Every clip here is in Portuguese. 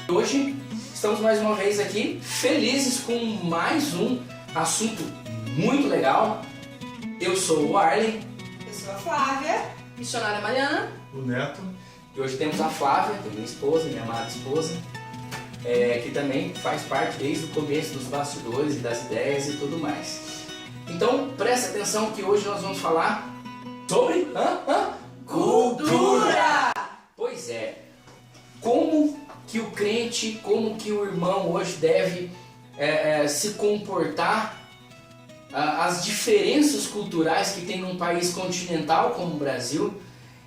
Hoje estamos mais uma vez aqui, felizes com mais um assunto muito legal. Eu sou o Arlen. Eu sou a Flávia. Missionária Mariana. O Neto. E hoje temos a Flávia, que é minha esposa, minha amada esposa, que também faz parte desde o começo dos bastidores e das ideias e tudo mais. Então presta atenção que hoje nós vamos falar sobre cultura! Pois é, como que o crente, como que o irmão hoje deve se comportar, as diferenças culturais que tem num país continental como o Brasil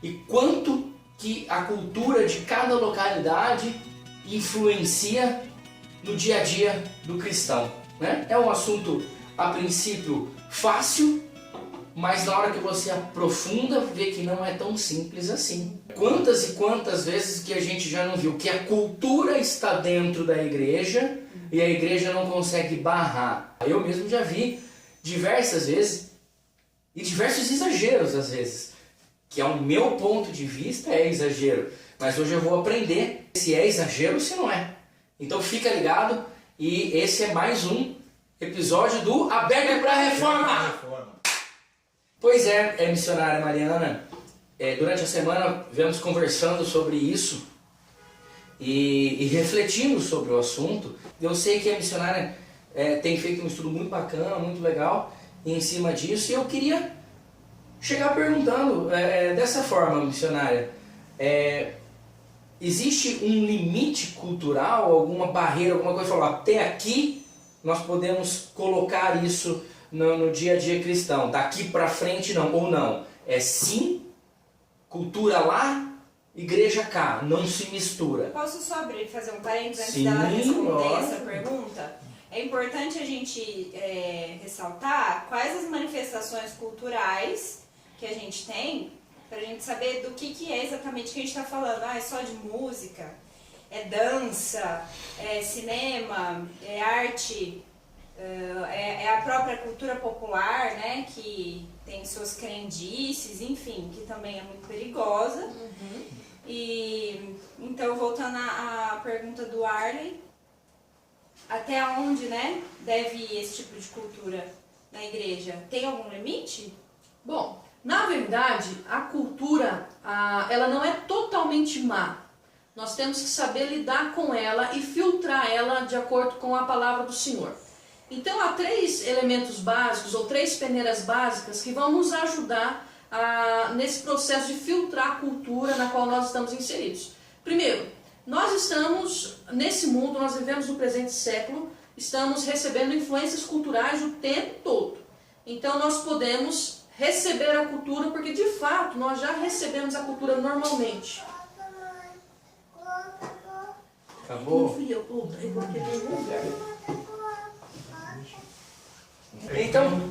e quanto que a cultura de cada localidade influencia no dia a dia do cristão, né? É um assunto a princípio fácil, mas na hora que você aprofunda, vê que não é tão simples assim. Quantas e quantas vezes que a gente já não viu que a cultura está dentro da igreja e a igreja não consegue barrar. Eu mesmo já vi diversas vezes, e diversos exageros às vezes, que ao meu ponto de vista é exagero, mas hoje eu vou aprender se é exagero ou se não é. Então fica ligado, e esse é mais um episódio do Aberto para a Reforma. Pois é, missionária Mariana, durante a semana viemos conversando sobre isso e refletimos sobre o assunto. Eu sei que a missionária tem feito um estudo muito bacana, muito legal em cima disso, e eu queria chegar perguntando dessa forma, missionária, existe um limite cultural, alguma barreira, alguma coisa, falar até aqui nós podemos colocar isso no dia a dia cristão, daqui para frente não, ou não, é sim, cultura lá, igreja cá, não se mistura. Posso só abrir e fazer um parênteses antes Sim, dela responder lógico. essa pergunta? É importante a gente ressaltar quais as manifestações culturais que a gente tem, para a gente saber do que é exatamente que a gente está falando. É só de música, é dança, é cinema, é arte, é a própria cultura popular, né, que tem suas crendices, enfim, que também é muito perigosa. Uhum. E então, voltando à pergunta do Arlen, até onde, né, deve ir esse tipo de cultura na igreja? Tem algum limite? Bom, na verdade, a cultura, ela não é totalmente má. Nós temos que saber lidar com ela e filtrar ela de acordo com a palavra do Senhor. Então, há 3 elementos básicos, ou 3 peneiras básicas, que vão nos ajudar nesse processo de filtrar a cultura na qual nós estamos inseridos. Primeiro, nós estamos, nesse mundo, nós vivemos no presente século, estamos recebendo influências culturais o tempo todo. Então, nós podemos receber a cultura, porque de fato nós já recebemos a cultura normalmente. Acabou? Então,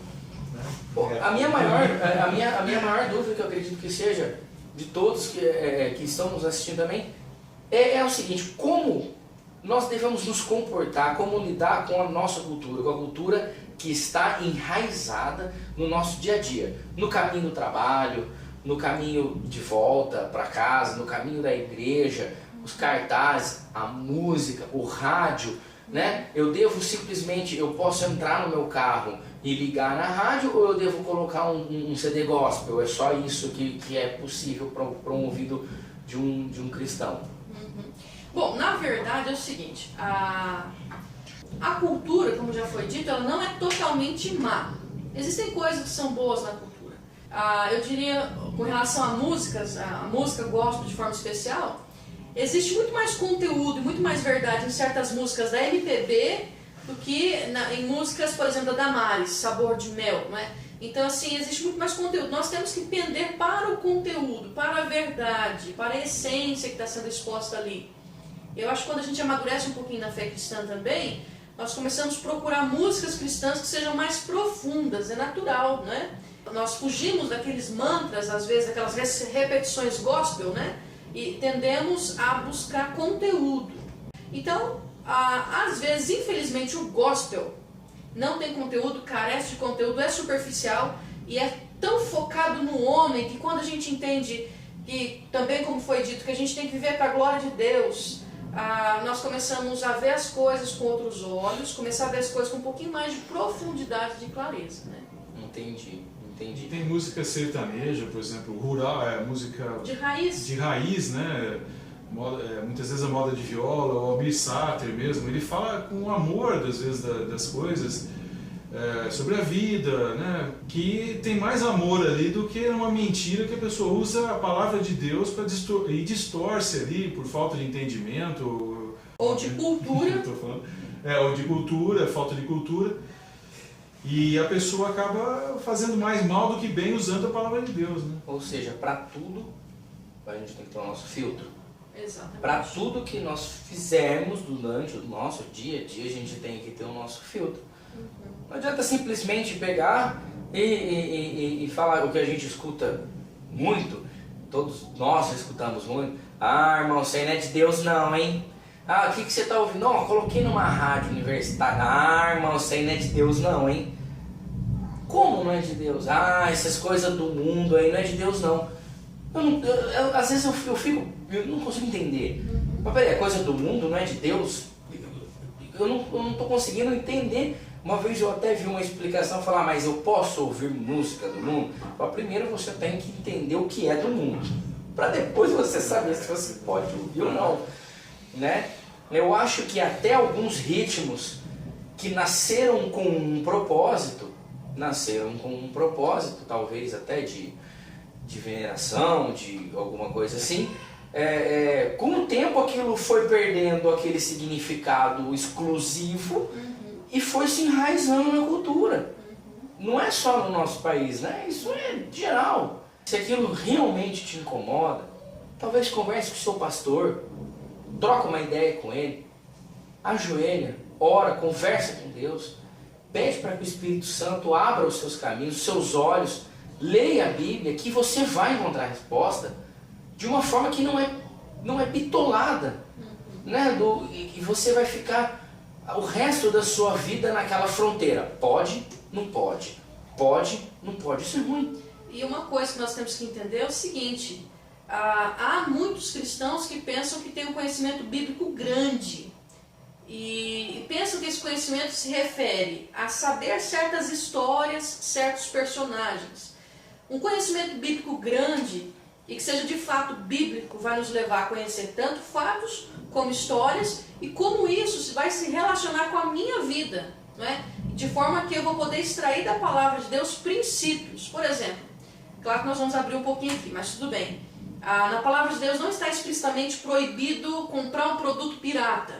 a minha maior dúvida, que eu acredito que seja de todos que estão nos assistindo também, é o seguinte: como nós devemos nos comportar, como lidar com a nossa cultura, com a cultura que está enraizada no nosso dia a dia, no caminho do trabalho, no caminho de volta para casa, no caminho da igreja, os cartazes, a música, o rádio, né? Eu posso entrar no meu carro e ligar na rádio, ou eu devo colocar um CD gospel? É só isso que é possível para um ouvido de um cristão? Uhum. Bom, na verdade é o seguinte, a cultura, como já foi dito, ela não é totalmente má. Existem coisas que são boas na cultura. Eu diria, com relação a músicas, a música gospel de forma especial, existe muito mais conteúdo e muito mais verdade em certas músicas da MPB do que em músicas, por exemplo, da Damares, Sabor de Mel, não é? Então, assim, existe muito mais conteúdo. Nós temos que pender para o conteúdo, para a verdade, para a essência que está sendo exposta ali. Eu acho que quando a gente amadurece um pouquinho na fé cristã também, nós começamos a procurar músicas cristãs que sejam mais profundas, é natural, né? Nós fugimos daqueles mantras, às vezes, daquelas repetições gospel, né? E tendemos a buscar conteúdo. Então, às vezes, infelizmente, o gospel não tem conteúdo, carece de conteúdo, é superficial e é tão focado no homem que quando a gente entende que, também como foi dito, que a gente tem que viver para a glória de Deus, nós começamos a ver as coisas com outros olhos, começar a ver as coisas com um pouquinho mais de profundidade, de clareza, né? Entendi. Tem música sertaneja, por exemplo, rural, música de raiz, né? Muitas vezes a moda de viola, o Almir Sater mesmo, ele fala com amor, às vezes, das coisas, sobre a vida, né? Que tem mais amor ali do que uma mentira que a pessoa usa a palavra de Deus para e distorce ali por falta de entendimento. Ou de cultura. Ou de cultura, falta de cultura. E a pessoa acaba fazendo mais mal do que bem usando a palavra de Deus, né? Ou seja, para tudo, a gente tem que ter o nosso filtro. Exatamente. Para tudo que nós fizermos durante o nosso dia a dia, a gente tem que ter o nosso filtro. Não adianta simplesmente pegar e falar o que a gente escuta muito, todos nós escutamos muito. Irmão, isso aí não é de Deus não, hein? O que você está ouvindo? Não, eu coloquei numa rádio universitária. Irmão, isso aí não é de Deus não, hein? Como não é de Deus? Essas coisas do mundo aí não é de Deus não. Às vezes eu não consigo entender. Mas peraí, a coisa do mundo não é de Deus? Eu não estou conseguindo entender. Uma vez eu até vi uma explicação falar, mas eu posso ouvir música do mundo? Primeiro você tem que entender o que é do mundo, para depois você saber se você pode ouvir ou não, né? Eu acho que até alguns ritmos que nasceram com um propósito, talvez até de veneração, de alguma coisa assim, com o tempo aquilo foi perdendo aquele significado exclusivo e foi se enraizando na cultura. Não é só no nosso país, né? Isso é geral. Se aquilo realmente te incomoda, talvez converse com o seu pastor, troca uma ideia com ele, ajoelha, ora, conversa com Deus, pede para que o Espírito Santo abra os seus caminhos, os seus olhos, leia a Bíblia, que você vai encontrar a resposta de uma forma que não é bitolada, né? E você vai ficar o resto da sua vida naquela fronteira. Pode, não pode. Pode, não pode. Isso é ruim. E uma coisa que nós temos que entender é o seguinte: há muitos cristãos que pensam que têm um conhecimento bíblico grande e pensam que esse conhecimento se refere a saber certas histórias, certos personagens. Um conhecimento bíblico grande e que seja de fato bíblico vai nos levar a conhecer tanto fatos como histórias e como isso vai se relacionar com a minha vida, não é? De forma que eu vou poder extrair da palavra de Deus princípios. Por exemplo, claro que nós vamos abrir um pouquinho aqui, mas tudo bem. Na palavra de Deus não está explicitamente proibido comprar um produto pirata.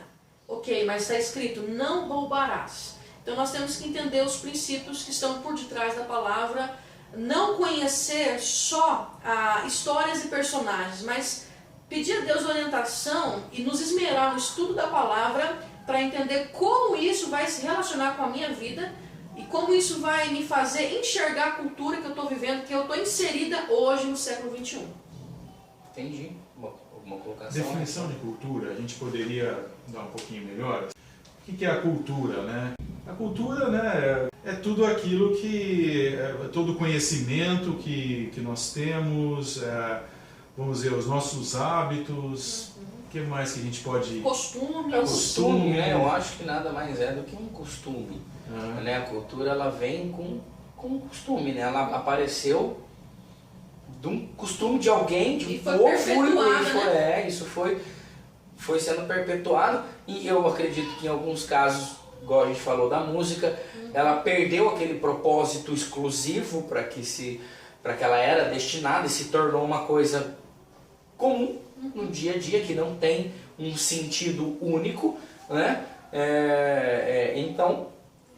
Ok, mas está escrito, não roubarás. Então nós temos que entender os princípios que estão por detrás da palavra, não conhecer só histórias e personagens, mas pedir a Deus orientação e nos esmerar no estudo da palavra para entender como isso vai se relacionar com a minha vida e como isso vai me fazer enxergar a cultura que eu estou vivendo, que eu estou inserida hoje no século XXI. Entendi. Alguma colocação? Definição de cultura, a gente poderia dar um pouquinho melhor? O que é a cultura, né? A cultura, né, é tudo aquilo que... todo conhecimento que nós temos, vamos dizer, os nossos hábitos... O que mais que a gente pode... Costumes. Costume, né? Eu acho que nada mais é do que um costume. Né? A cultura, ela vem com um costume, né? Ela apareceu de um costume de alguém, de um povo, e isso foi sendo perpetuado. E eu acredito que em alguns casos, igual a gente falou da música, ela perdeu aquele propósito exclusivo para que ela era destinada e se tornou uma coisa comum no dia a dia, que não tem um sentido único, né? Então,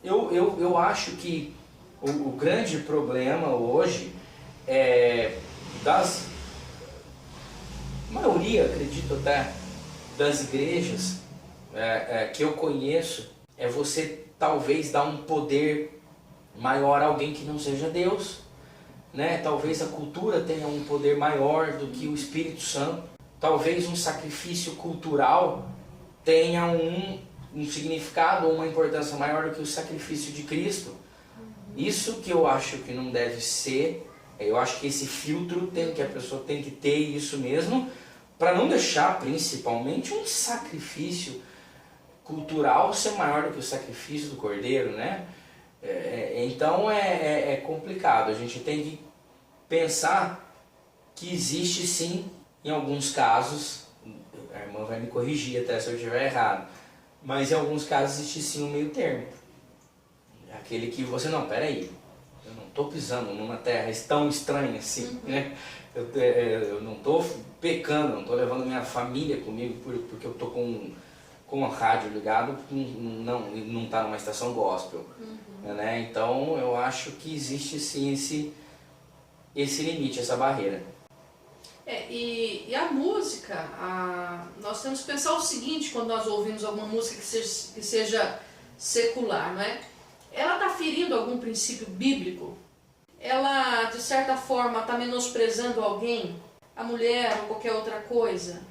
eu acho que o grande problema hoje das maioria, acredito até, das igrejas que eu conheço, é você talvez dar um poder maior a alguém que não seja Deus, né? Talvez a cultura tenha um poder maior do que o Espírito Santo. Talvez um sacrifício cultural tenha um significado ou uma importância maior do que o sacrifício de Cristo. Isso que eu acho que não deve ser. Eu acho que esse filtro que a pessoa tem que ter isso mesmo, para não deixar principalmente um sacrifício cultural ser maior do que o sacrifício do cordeiro, né? Então é complicado, a gente tem que pensar que existe sim, em alguns casos, a irmã vai me corrigir até se eu estiver errado, mas em alguns casos existe sim um meio termo. Aquele que você, não, peraí, eu não estou pisando numa terra tão estranha assim, né? Eu não estou pecando, não estou levando minha família comigo porque eu estou com a rádio ligado, não está numa estação gospel. Né? Então eu acho que existe sim esse limite, essa barreira. E a música, nós temos que pensar o seguinte quando nós ouvimos alguma música que seja secular, não é? Ela está ferindo algum princípio bíblico? Ela, de certa forma, está menosprezando alguém, a mulher ou qualquer outra coisa?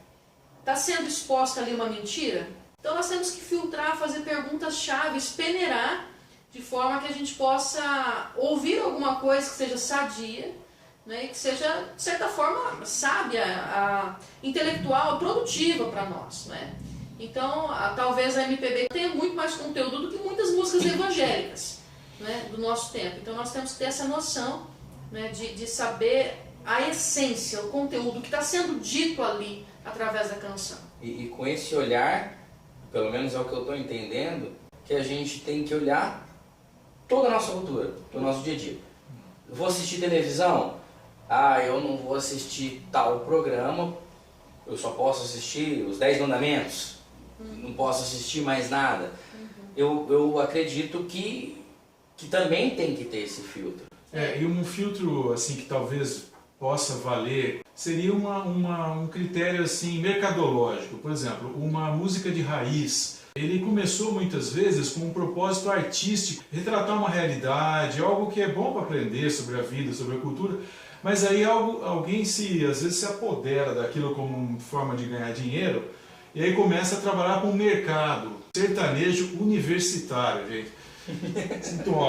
Está sendo exposta ali uma mentira? Então nós temos que filtrar, fazer perguntas chaves, peneirar, de forma que a gente possa ouvir alguma coisa que seja sadia, né, e que seja, de certa forma, sábia, intelectual, produtiva para nós. Né? Então, talvez a MPB tenha muito mais conteúdo do que muitas músicas evangélicas, né, do nosso tempo. Então nós temos que ter essa noção, né, de saber a essência, o conteúdo que está sendo dito ali através da canção. E com esse olhar, pelo menos é o que eu estou entendendo, que a gente tem que olhar toda a nossa cultura, do nosso dia a dia. Eu vou assistir televisão? Eu não vou assistir tal programa, eu só posso assistir os 10 mandamentos, não posso assistir mais nada. Eu acredito que também tem que ter esse filtro. E um filtro assim que talvez possa valer seria um critério assim mercadológico. Por exemplo, uma música de raiz. Ele começou muitas vezes com um propósito artístico, retratar uma realidade, algo que é bom para aprender sobre a vida, sobre a cultura, mas aí alguém às vezes se apodera daquilo como uma forma de ganhar dinheiro e aí começa a trabalhar com o mercado, sertanejo universitário, gente. Então,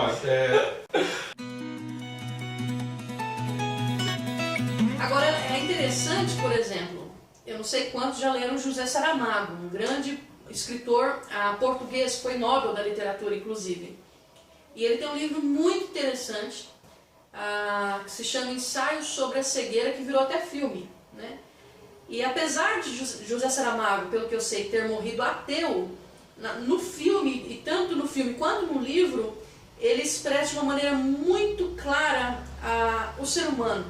Agora, é interessante, por exemplo, eu não sei quantos já leram José Saramago, um grande escritor português, foi Nobel da literatura, inclusive. E ele tem um livro muito interessante, que se chama Ensaios sobre a Cegueira, que virou até filme. Né? E apesar de José Saramago, pelo que eu sei, ter morrido ateu, no filme, e tanto no filme quanto no livro, ele expressa de uma maneira muito clara o ser humano.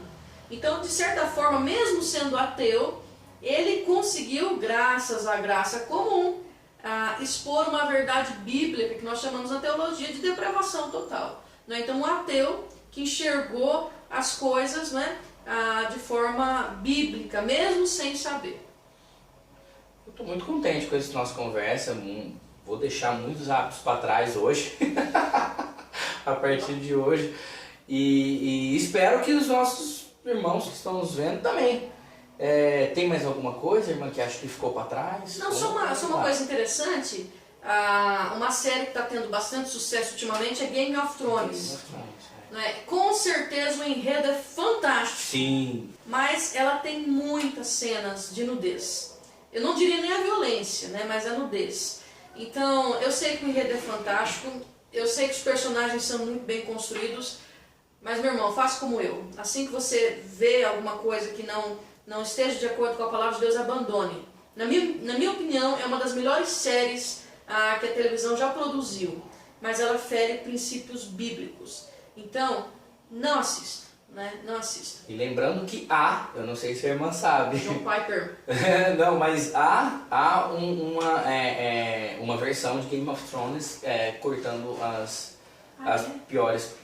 Então, de certa forma, mesmo sendo ateu, ele conseguiu, graças à graça comum, expor uma verdade bíblica que nós chamamos na teologia de depravação total. Né? Então, um ateu que enxergou as coisas, né, de forma bíblica, mesmo sem saber. Eu estou muito contente com essa nossa conversa. Vou deixar muitos hábitos para trás hoje, a partir de hoje. E espero que os nossos irmãos que estão nos vendo também. Tem mais alguma coisa, irmã, que acha que ficou para trás? Não, só uma coisa interessante. Uma série que está tendo bastante sucesso ultimamente é Game of Thrones. Né? Com certeza o enredo é fantástico. Sim. Mas ela tem muitas cenas de nudez. Eu não diria nem a violência, né? Mas a nudez. Então, eu sei que o enredo é fantástico, eu sei que os personagens são muito bem construídos, mas, meu irmão, faça como eu. Assim que você vê alguma coisa que não esteja de acordo com a palavra de Deus, abandone. Na minha opinião, é uma das melhores séries que a televisão já produziu, mas ela fere princípios bíblicos. Então, não assista. Né? Não assista. E lembrando que eu não sei se a irmã sabe. John Piper. Não, mas há uma versão de Game of Thrones cortando as piores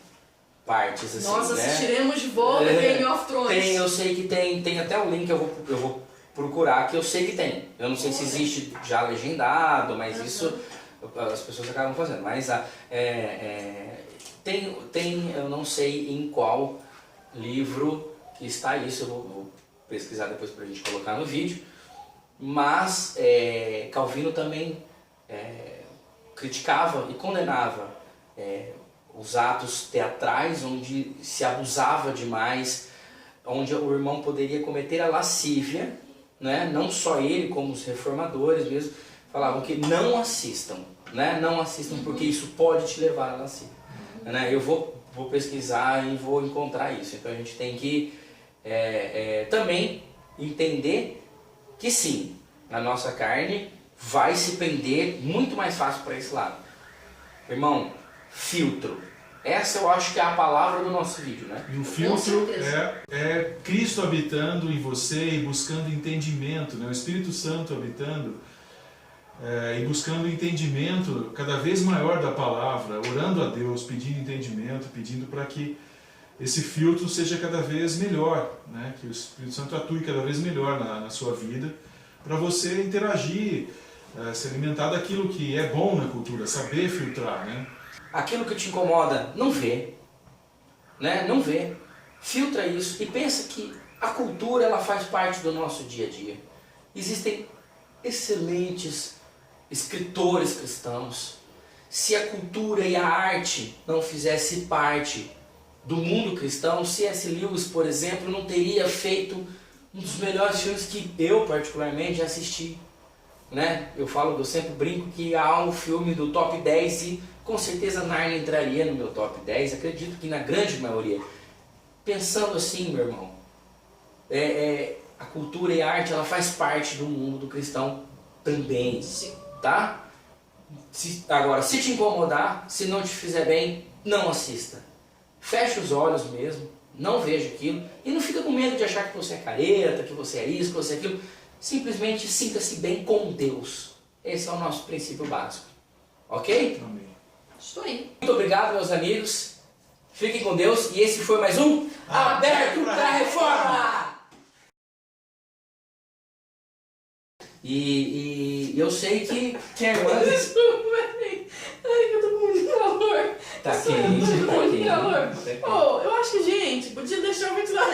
partes. Assim, Nós né? assistiremos de volta Game of Thrones. Eu sei que tem até o link, eu vou procurar, que eu sei que tem. Eu não sei se existe já legendado, mas isso as pessoas acabam fazendo. Mas tem, eu não sei em qual livro que está isso, eu vou pesquisar depois para a gente colocar no vídeo, mas Calvino também criticava e condenava os atos teatrais onde se abusava demais, onde o irmão poderia cometer a lascívia né? Não só ele, como os reformadores mesmo, falavam que não assistam, né? Não assistam porque isso pode te levar a lascívia. Né? Eu vou pesquisar e vou encontrar isso. Então a gente tem que também entender que sim, a nossa carne vai se pender muito mais fácil para esse lado. Irmão, filtro. Essa eu acho que é a palavra do nosso vídeo, né? E o filtro é Cristo habitando em você e buscando entendimento, né? O Espírito Santo habitando e buscando entendimento cada vez maior da palavra, orando a Deus, pedindo entendimento, pedindo para que esse filtro seja cada vez melhor, né? Que o Espírito Santo atue cada vez melhor na sua vida, para você interagir, se alimentar daquilo que é bom na cultura, saber filtrar, né? Aquilo que te incomoda, não vê, né? Não vê. Filtra isso e pensa que a cultura ela faz parte do nosso dia a dia. Existem excelentes escritores cristãos. Se a cultura e a arte não fizesse parte do mundo cristão, C.S. Lewis, por exemplo, não teria feito um dos melhores filmes que eu particularmente já assisti, né? Eu sempre brinco que há um filme do top 10 e com certeza Narnia entraria no meu top 10, acredito que na grande maioria. Pensando assim, meu irmão, a cultura e a arte ela faz parte do mundo do cristão também, tá? Agora, se te incomodar, se não te fizer bem, não assista. Feche os olhos mesmo, não veja aquilo e não fica com medo de achar que você é careta, que você é isso, que você é aquilo. Simplesmente sinta-se bem com Deus. Esse é o nosso princípio básico. Ok? Amém. Estou aí. Muito obrigado, meus amigos. Fiquem com Deus. E esse foi mais um Aberto para Reforma. E eu sei que a irmã... Desculpa, ai, que eu tô com muito calor. Tá Tô quente, com muito calor. Oh, eu acho que, gente, podia deixar o ventilador.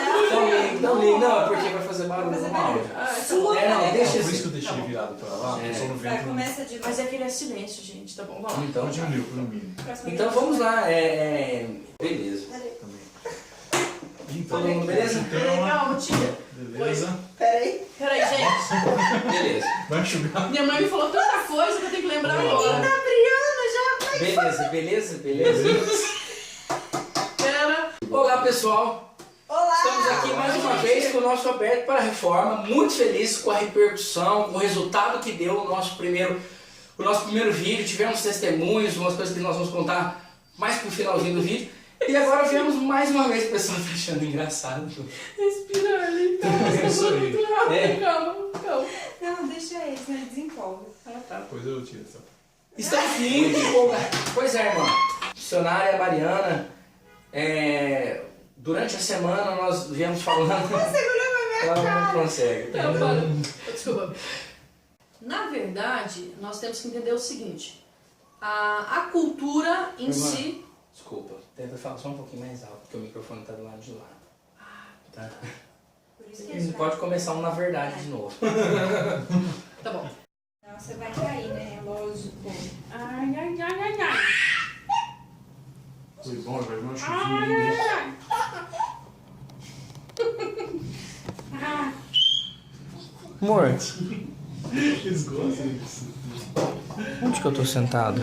Não, porque vai fazer barulho no áudio. Não, deixa Por assim. isso que eu deixei virado para lá, só no Vai, vento. começa de Mas é que ele é silêncio, gente. Tá bom, vamos lá. Então, Diminuiu, no mínimo. então vamos lá. Beleza. Então, Todo mundo beleza? Calma, tia. Beleza. Peraí, gente. Beleza. Vai enxugar. Minha mãe me falou tanta coisa que eu tenho que lembrar agora. Beleza. Pera. Olá, pessoal. Olá! Estamos aqui mais uma vez com o nosso Aberto para a Reforma. Muito feliz com a repercussão, com o resultado que deu o nosso primeiro vídeo. Tivemos testemunhos, umas coisas que nós vamos contar mais pro finalzinho do vídeo. E agora viemos mais uma vez, o pessoal tá achando engraçado. Respira ali. É isso aí. Calma. Não, deixa ele, senão ele desempolga. Tá. Depois eu tiro essa. Estamos muito empolgados. Pois é, irmã. Missionária Mariana, durante a semana nós viemos falando... Ela não consegue. Não, para. Desculpa. Na verdade, nós temos que entender o seguinte. A cultura em si... Desculpa, tenta falar só um pouquinho mais alto, porque o microfone tá do lado de lá. Tá? Por isso que E ele pode começar um na verdade de novo. Tá bom. Não, você vai cair, né? Lógico. Ai. Foi bom, vai ver um chuvinho. Amor, Eles gostam disso. onde que eu tô sentado?